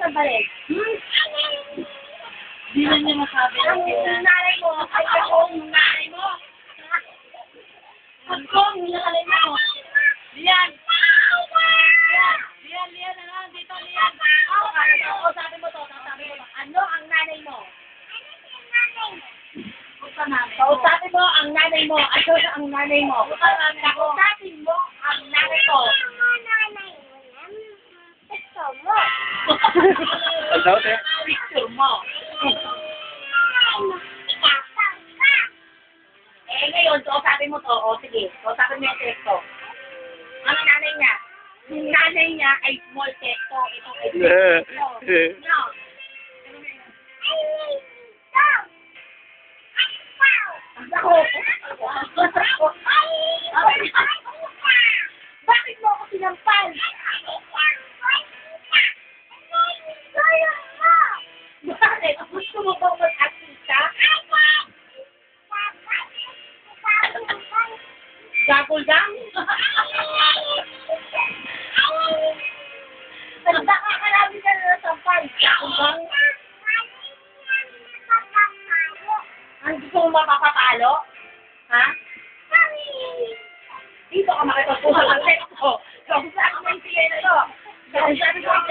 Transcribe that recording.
sa balik. Di na niya masabi na sila. Ang nanay mo, ay ako ang nanay mo. Ako ang nanay mo. Lian! Lian, ano? Dito, Lian. Sabi mo to. Ano ang nanay mo? Kausapin mo ang nanay mo. Ano ang nanay mo? Kausapin mo ang nanay mo. Ang daw, te? Picture mo. Ngayon, kausapin mo to. Sige. Kausapin mo yung teksto. Ano nanay niya? Yung nanay niya ay small teksto. Ito ay no. Bakit mo ako sinampal? Bakit? Gusto mo bang mag-artista? Gagol lang? Tanda ka karami ka na nasampal. Gagol lang? Ang gusto mo mapapapalo? Ha? Dito ka makipagpuha ng teksto. Kung saan mo yung sige na to. Kung saan mo yung